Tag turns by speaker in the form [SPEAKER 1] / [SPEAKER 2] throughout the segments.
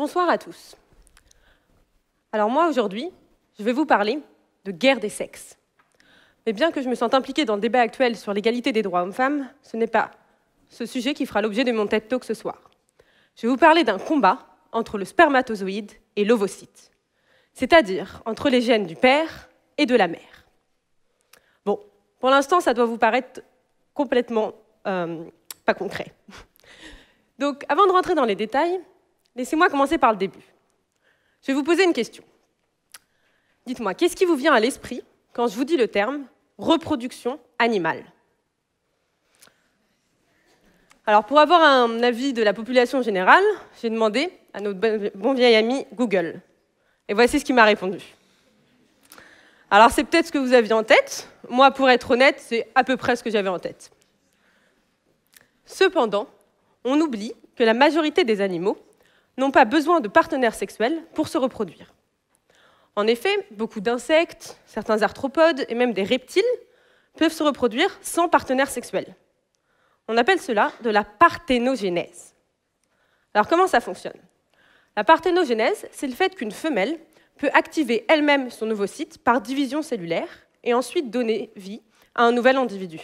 [SPEAKER 1] Bonsoir à tous. Alors moi, aujourd'hui, je vais vous parler de guerre des sexes. Mais bien que je me sente impliquée dans le débat actuel sur l'égalité des droits hommes-femmes, ce n'est pas ce sujet qui fera l'objet de mon TED Talk ce soir. Je vais vous parler d'un combat entre le spermatozoïde et l'ovocyte, c'est-à-dire entre les gènes du père et de la mère. Bon, pour l'instant, ça doit vous paraître complètement pas concret. Donc, avant de rentrer dans les détails, laissez-moi commencer par le début. Je vais vous poser une question. Dites-moi, qu'est-ce qui vous vient à l'esprit quand je vous dis le terme reproduction animale? Alors, pour avoir un avis de la population générale, j'ai demandé à notre bon vieil ami Google. Et voici ce qu'il m'a répondu. Alors, c'est peut-être ce que vous aviez en tête. Moi, pour être honnête, c'est à peu près ce que j'avais en tête. Cependant, on oublie que la majorité des animaux n'ont pas besoin de partenaires sexuels pour se reproduire. En effet, beaucoup d'insectes, certains arthropodes et même des reptiles peuvent se reproduire sans partenaire sexuel. On appelle cela de la parthénogénèse. Alors comment ça fonctionne? La parthénogénèse, c'est le fait qu'une femelle peut activer elle-même son ovocyte par division cellulaire et ensuite donner vie à un nouvel individu.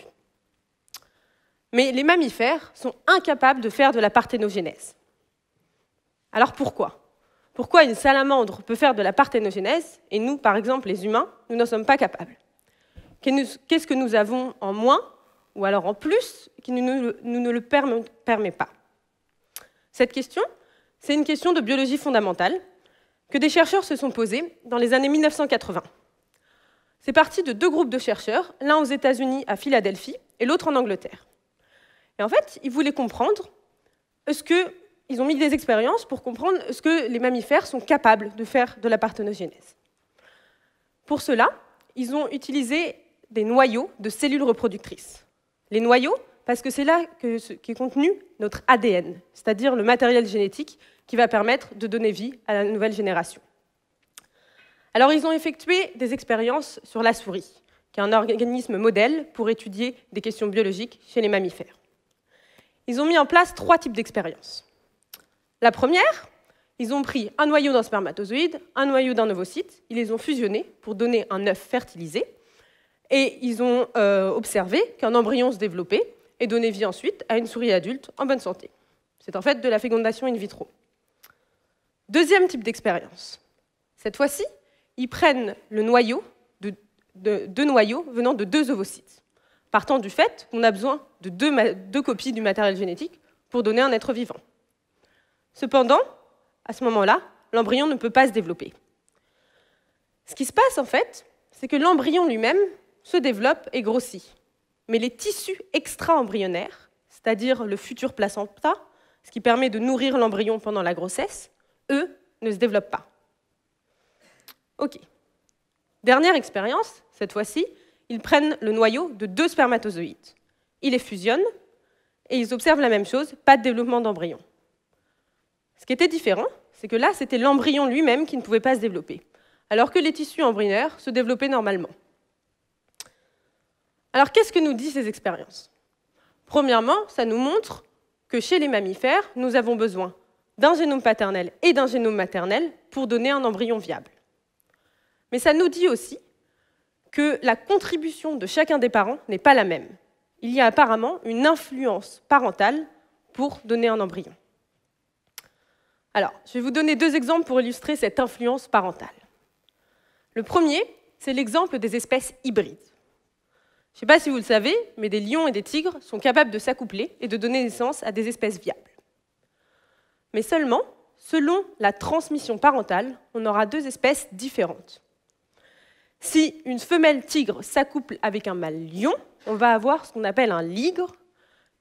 [SPEAKER 1] Mais les mammifères sont incapables de faire de la parthénogénèse. Alors pourquoi? Pourquoi une salamandre peut faire de la parthénogénèse et nous, par exemple, les humains, nous n'en sommes pas capables? Qu'est-ce que nous avons en moins, ou alors en plus, qui ne nous le permet pas? Cette question, c'est une question de biologie fondamentale que des chercheurs se sont posés dans les années 1980. C'est parti de deux groupes de chercheurs, l'un aux États-Unis à Philadelphie et l'autre en Angleterre. Et en fait, ils voulaient comprendre ils ont mis des expériences pour comprendre ce que les mammifères sont capables de faire de la parthénogénèse. Pour cela, ils ont utilisé des noyaux de cellules reproductrices. Les noyaux, parce que c'est là qu'est contenu notre ADN, c'est-à-dire le matériel génétique qui va permettre de donner vie à la nouvelle génération. Alors, ils ont effectué des expériences sur la souris, qui est un organisme modèle pour étudier des questions biologiques chez les mammifères. Ils ont mis en place 3 types d'expériences. La première, ils ont pris un noyau d'un spermatozoïde, un noyau d'un ovocyte, ils les ont fusionnés pour donner un œuf fertilisé, et ils ont observé qu'un embryon se développait et donnait vie ensuite à une souris adulte en bonne santé. C'est en fait de la fécondation in vitro. Deuxième type d'expérience. Cette fois-ci, ils prennent le noyau deux noyaux venant de 2 ovocytes, partant du fait qu'on a besoin de deux copies du matériel génétique pour donner un être vivant. Cependant, à ce moment-là, l'embryon ne peut pas se développer. Ce qui se passe, en fait, c'est que l'embryon lui-même se développe et grossit. Mais les tissus extra-embryonnaires, c'est-à-dire le futur placenta, ce qui permet de nourrir l'embryon pendant la grossesse, eux, ne se développent pas. OK. Dernière expérience, cette fois-ci, ils prennent le noyau de 2 spermatozoïdes. Ils les fusionnent et ils observent la même chose, pas de développement d'embryon. Ce qui était différent, c'est que là, c'était l'embryon lui-même qui ne pouvait pas se développer, alors que les tissus embryonnaires se développaient normalement. Alors, qu'est-ce que nous disent ces expériences? Premièrement, ça nous montre que chez les mammifères, nous avons besoin d'un génome paternel et d'un génome maternel pour donner un embryon viable. Mais ça nous dit aussi que la contribution de chacun des parents n'est pas la même. Il y a apparemment une influence parentale pour donner un embryon. Alors, je vais vous donner 2 exemples pour illustrer cette influence parentale. Le premier, c'est l'exemple des espèces hybrides. Je ne sais pas si vous le savez, mais des lions et des tigres sont capables de s'accoupler et de donner naissance à des espèces viables. Mais seulement, selon la transmission parentale, on aura 2 espèces différentes. Si une femelle tigre s'accouple avec un mâle lion, on va avoir ce qu'on appelle un ligre,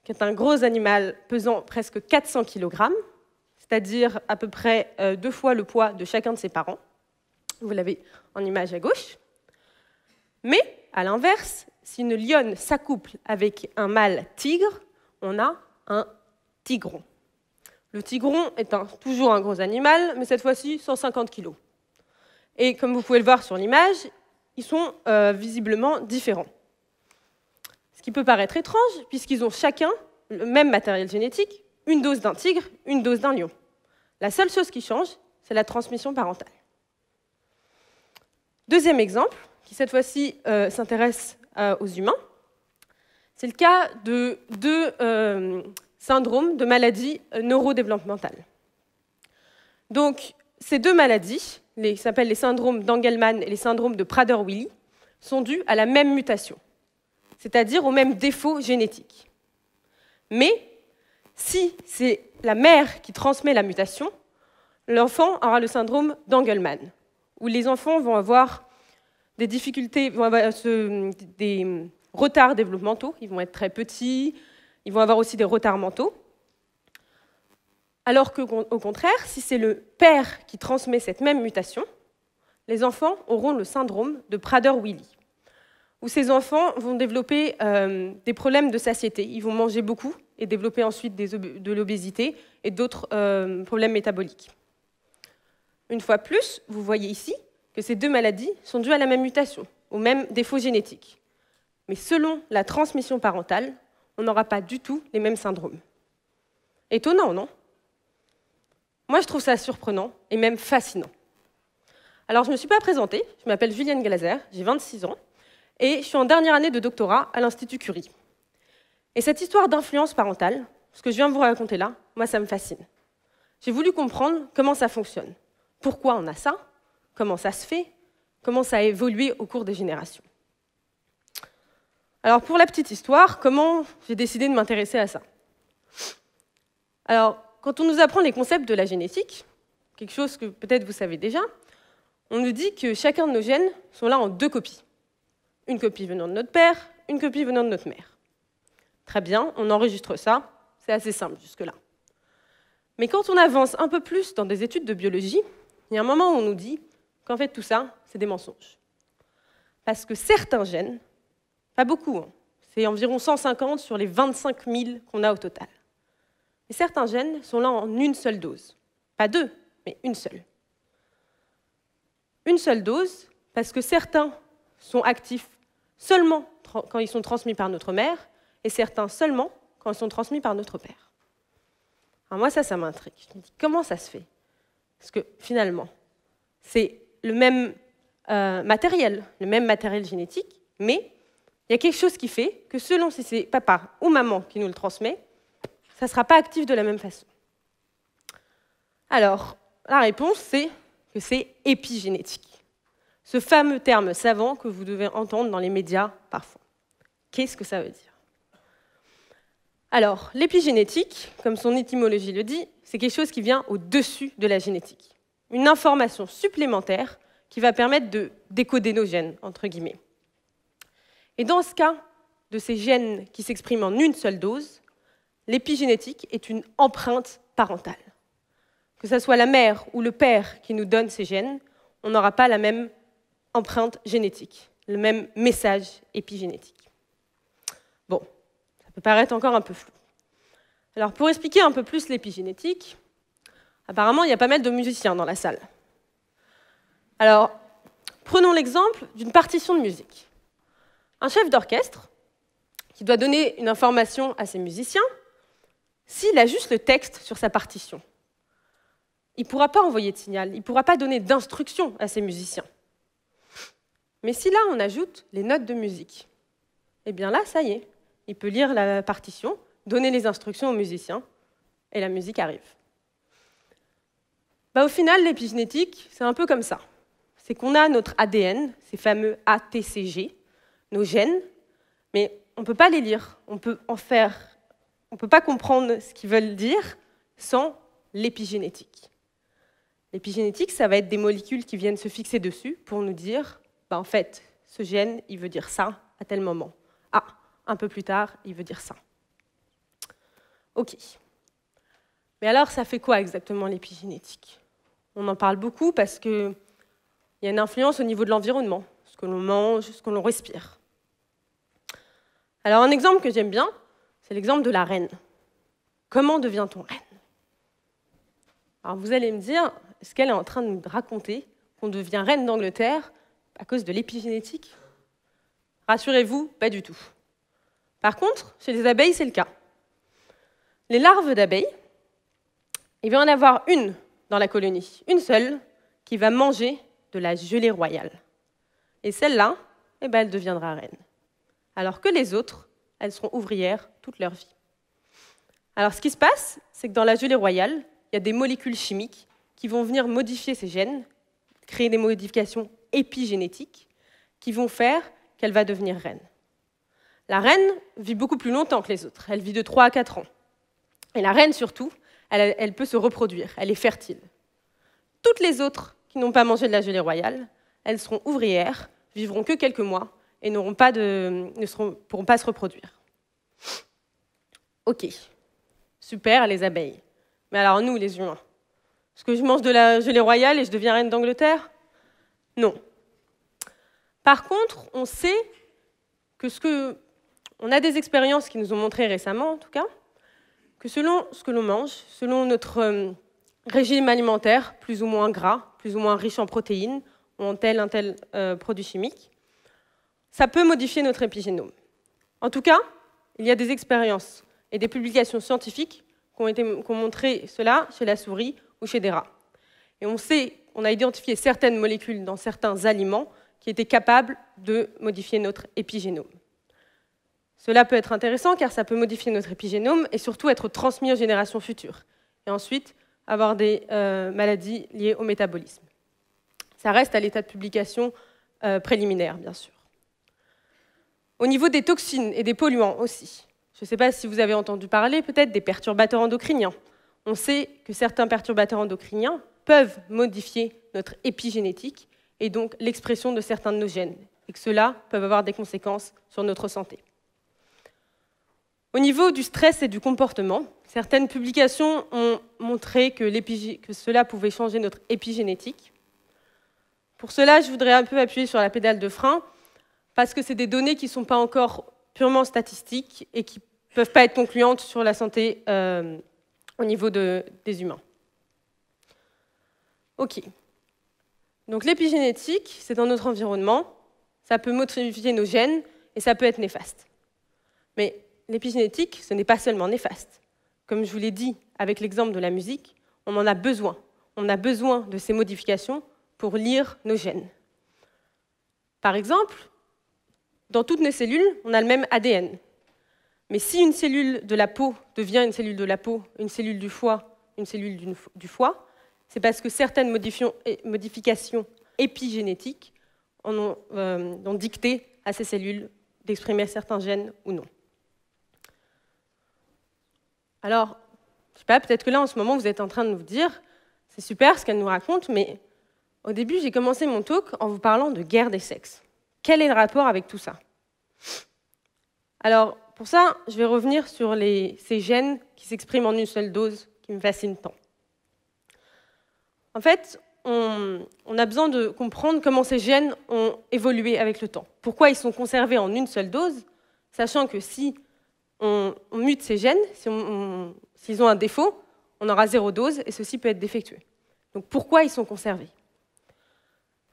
[SPEAKER 1] qui est un gros animal pesant presque 400 kg, c'est-à-dire à peu près 2 fois le poids de chacun de ses parents. Vous l'avez en image à gauche. Mais, à l'inverse, si une lionne s'accouple avec un mâle tigre, on a un tigron. Le tigron est toujours un gros animal, mais cette fois-ci 150 kg. Et comme vous pouvez le voir sur l'image, ils sont visiblement différents. Ce qui peut paraître étrange, puisqu'ils ont chacun le même matériel génétique, une dose d'un tigre, une dose d'un lion. La seule chose qui change, c'est la transmission parentale. Deuxième exemple, qui cette fois-ci s'intéresse aux humains, c'est le cas de deux syndromes de maladies neurodéveloppementales. Donc, ces deux maladies, qui s'appellent les syndromes d'Engelmann et les syndromes de Prader-Willi, sont dus à la même mutation, c'est-à-dire au même défaut génétique. Mais si c'est la mère qui transmet la mutation, l'enfant aura le syndrome d'Engelmann, où les enfants vont avoir des difficultés, vont avoir des retards développementaux, ils vont être très petits, ils vont avoir aussi des retards mentaux. Alors qu'au contraire, si c'est le père qui transmet cette même mutation, les enfants auront le syndrome de Prader-Willi, où ces enfants vont développer des problèmes de satiété. Ils vont manger beaucoup et développer ensuite de l'obésité et d'autres problèmes métaboliques. Une fois plus, vous voyez ici que ces deux maladies sont dues à la même mutation, au même défaut génétique. Mais selon la transmission parentale, on n'aura pas du tout les mêmes syndromes. Étonnant, non? Moi, je trouve ça surprenant et même fascinant. Alors, je ne me suis pas présentée, je m'appelle Julienne Glaser, j'ai 26 ans, et je suis en dernière année de doctorat à l'Institut Curie. Et cette histoire d'influence parentale, ce que je viens de vous raconter là, moi, ça me fascine. J'ai voulu comprendre comment ça fonctionne, pourquoi on a ça, comment ça se fait, comment ça a évolué au cours des générations. Alors, pour la petite histoire, comment j'ai décidé de m'intéresser à ça? Alors, quand on nous apprend les concepts de la génétique, quelque chose que peut-être vous savez déjà, on nous dit que chacun de nos gènes sont là en deux copies. Une copie venant de notre père, une copie venant de notre mère. Très bien, on enregistre ça, c'est assez simple jusque-là. Mais quand on avance un peu plus dans des études de biologie, il y a un moment où on nous dit qu'en fait tout ça, c'est des mensonges. Parce que certains gènes, pas beaucoup, hein, c'est environ 150 sur les 25 000 qu'on a au total. Et certains gènes sont là en une seule dose. Pas deux, mais une seule. Une seule dose, parce que certains sont actifs seulement quand ils sont transmis par notre mère, et certains seulement quand ils sont transmis par notre père. Alors moi, ça m'intrigue. Je me dis, comment ça se fait? Parce que finalement, c'est le même matériel génétique, mais il y a quelque chose qui fait que selon si c'est papa ou maman qui nous le transmet, ça ne sera pas actif de la même façon. Alors, la réponse, c'est que c'est épigénétique. Ce fameux terme savant que vous devez entendre dans les médias parfois. Qu'est-ce que ça veut dire? Alors, l'épigénétique, comme son étymologie le dit, c'est quelque chose qui vient au-dessus de la génétique. Une information supplémentaire qui va permettre de décoder nos gènes, entre guillemets. Et dans ce cas de ces gènes qui s'expriment en une seule dose, l'épigénétique est une empreinte parentale. Que ce soit la mère ou le père qui nous donne ces gènes, on n'aura pas la même empreinte génétique, le même message épigénétique. Bon, ça peut paraître encore un peu flou. Alors, pour expliquer un peu plus l'épigénétique, apparemment, il y a pas mal de musiciens dans la salle. Alors, prenons l'exemple d'une partition de musique. Un chef d'orchestre qui doit donner une information à ses musiciens, s'il a juste le texte sur sa partition, il ne pourra pas envoyer de signal, il ne pourra pas donner d'instructions à ses musiciens. Mais si là, on ajoute les notes de musique, eh bien là, ça y est, il peut lire la partition, donner les instructions aux musiciens, et la musique arrive. Au final, l'épigénétique, c'est un peu comme ça. C'est qu'on a notre ADN, ces fameux ATCG, nos gènes, mais on ne peut pas les lire, on peut pas comprendre ce qu'ils veulent dire sans l'épigénétique. L'épigénétique, ça va être des molécules qui viennent se fixer dessus pour nous dire, en fait, ce gène, il veut dire ça à tel moment. Ah, un peu plus tard, il veut dire ça. OK. Mais alors, ça fait quoi exactement l'épigénétique? On en parle beaucoup parce qu'il y a une influence au niveau de l'environnement, ce que l'on mange, ce que l'on respire. Alors, un exemple que j'aime bien, c'est l'exemple de la reine. Comment devient-on reine? Alors, vous allez me dire, est-ce qu'elle est en train de nous raconter qu'on devient reine d'Angleterre à cause de l'épigénétique? Rassurez-vous, pas du tout. Par contre, chez les abeilles, c'est le cas. Les larves d'abeilles, il va y en avoir une dans la colonie, une seule, qui va manger de la gelée royale. Et celle-là, eh ben, elle deviendra reine. Alors que les autres, elles seront ouvrières toute leur vie. Alors ce qui se passe, c'est que dans la gelée royale, il y a des molécules chimiques qui vont venir modifier ces gènes, créer des modifications épigénétiques, qui vont faire qu'elle va devenir reine. La reine vit beaucoup plus longtemps que les autres, elle vit de 3 à 4 ans. Et la reine, surtout, elle peut se reproduire, elle est fertile. Toutes les autres qui n'ont pas mangé de la gelée royale, elles seront ouvrières, vivront que quelques mois et ne pourront pas se reproduire. Ok, super les abeilles. Mais alors nous, les humains, est-ce que je mange de la gelée royale et je deviens reine d'Angleterre? Non. Par contre, on sait que on a des expériences qui nous ont montré récemment, en tout cas, que selon ce que l'on mange, selon notre régime alimentaire, plus ou moins gras, plus ou moins riche en protéines, ou en un tel produit chimique, ça peut modifier notre épigénome. En tout cas, il y a des expériences et des publications scientifiques qui ont montré cela chez la souris ou chez des rats. Et on a identifié certaines molécules dans certains aliments qui étaient capables de modifier notre épigénome. Cela peut être intéressant car ça peut modifier notre épigénome et surtout être transmis aux générations futures. Et ensuite, avoir des maladies liées au métabolisme. Ça reste à l'état de publication préliminaire, bien sûr. Au niveau des toxines et des polluants aussi, je ne sais pas si vous avez entendu parler peut-être des perturbateurs endocriniens. On sait que certains perturbateurs endocriniens peuvent modifier notre épigénétique et donc l'expression de certains de nos gènes, et que cela peut avoir des conséquences sur notre santé. Au niveau du stress et du comportement, certaines publications ont montré que cela pouvait changer notre épigénétique. Pour cela, je voudrais un peu appuyer sur la pédale de frein, parce que c'est des données qui ne sont pas encore purement statistiques et qui ne peuvent pas être concluantes sur la santé au niveau des humains. Ok. Donc l'épigénétique, c'est dans notre environnement, ça peut modifier nos gènes et ça peut être néfaste. Mais l'épigénétique, ce n'est pas seulement néfaste. Comme je vous l'ai dit avec l'exemple de la musique, on en a besoin. On a besoin de ces modifications pour lire nos gènes. Par exemple, dans toutes nos cellules, on a le même ADN. Mais si une cellule de la peau devient une cellule de la peau, une cellule du foie, une cellule du foie, c'est parce que certaines modifications épigénétiques ont dicté à ces cellules d'exprimer certains gènes ou non. Alors, je ne sais pas, peut-être que là, en ce moment, vous êtes en train de vous dire « c'est super ce qu'elle nous raconte, mais au début, j'ai commencé mon talk en vous parlant de guerre des sexes. Quel est le rapport avec tout ça ?» Alors, pour ça, je vais revenir sur ces gènes qui s'expriment en une seule dose, qui me fascinent tant. En fait, on a besoin de comprendre comment ces gènes ont évolué avec le temps. Pourquoi ils sont conservés en une seule dose, sachant que si on mute ces gènes, s'ils ont un défaut, on aura 0 dose et ceci peut être défectueux. Donc pourquoi ils sont conservés?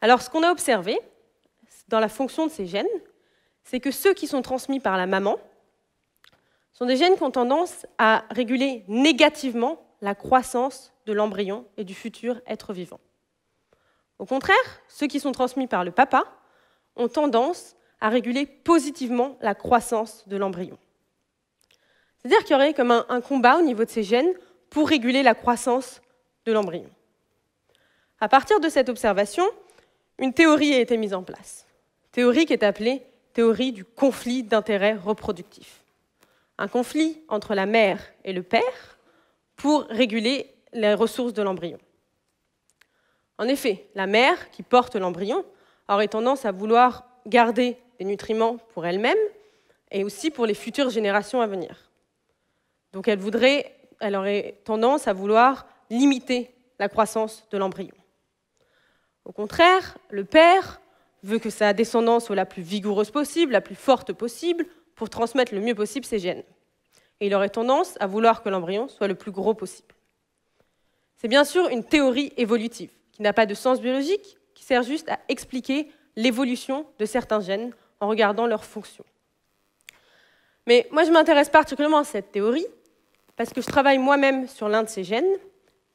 [SPEAKER 1] Alors ce qu'on a observé dans la fonction de ces gènes, c'est que ceux qui sont transmis par la maman sont des gènes qui ont tendance à réguler négativement la croissance de l'embryon et du futur être vivant. Au contraire, ceux qui sont transmis par le papa ont tendance à réguler positivement la croissance de l'embryon. C'est-à-dire qu'il y aurait comme un combat au niveau de ces gènes pour réguler la croissance de l'embryon. À partir de cette observation, une théorie a été mise en place. Théorie qui est appelée théorie du conflit d'intérêt reproductif. Un conflit entre la mère et le père pour réguler les ressources de l'embryon. En effet, la mère qui porte l'embryon aurait tendance à vouloir garder des nutriments pour elle-même et aussi pour les futures générations à venir. Donc elle aurait tendance à vouloir limiter la croissance de l'embryon. Au contraire, le père veut que sa descendance soit la plus vigoureuse possible, la plus forte possible, pour transmettre le mieux possible ses gènes. Et il aurait tendance à vouloir que l'embryon soit le plus gros possible. C'est bien sûr une théorie évolutive, qui n'a pas de sens biologique, qui sert juste à expliquer l'évolution de certains gènes en regardant leur fonction. Mais moi, je m'intéresse particulièrement à cette théorie, parce que je travaille moi-même sur l'un de ces gènes,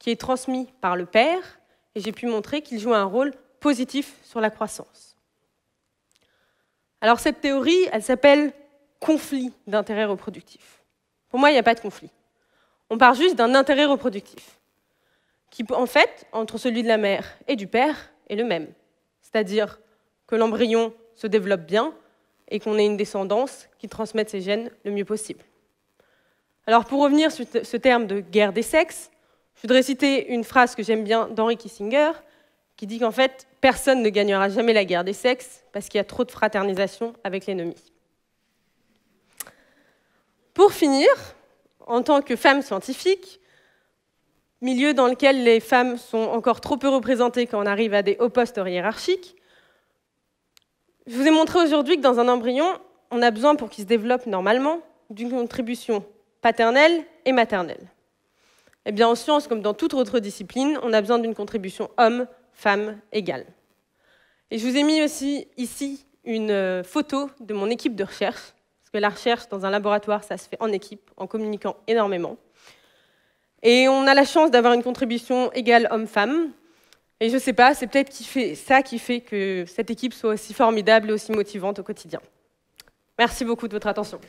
[SPEAKER 1] qui est transmis par le père, et j'ai pu montrer qu'il joue un rôle positif sur la croissance. Alors cette théorie, elle s'appelle conflit d'intérêt reproductif. Pour moi, il n'y a pas de conflit. On part juste d'un intérêt reproductif, qui, en fait, entre celui de la mère et du père, est le même. C'est-à-dire que l'embryon se développe bien et qu'on ait une descendance qui transmette ses gènes le mieux possible. Alors pour revenir sur ce terme de guerre des sexes, je voudrais citer une phrase que j'aime bien d'Henry Kissinger, qui dit qu'en fait, personne ne gagnera jamais la guerre des sexes parce qu'il y a trop de fraternisation avec l'ennemi. Pour finir, en tant que femme scientifique, milieu dans lequel les femmes sont encore trop peu représentées quand on arrive à des hauts postes hiérarchiques, je vous ai montré aujourd'hui que dans un embryon, on a besoin, pour qu'il se développe normalement, d'une contribution paternelle et maternelle. Eh bien, en sciences, comme dans toute autre discipline, on a besoin d'une contribution homme-femme égale. Et je vous ai mis aussi ici une photo de mon équipe de recherche, parce que la recherche dans un laboratoire, ça se fait en équipe, en communiquant énormément. Et on a la chance d'avoir une contribution égale homme-femme. Et je ne sais pas, c'est peut-être ça qui fait que cette équipe soit aussi formidable et aussi motivante au quotidien. Merci beaucoup de votre attention.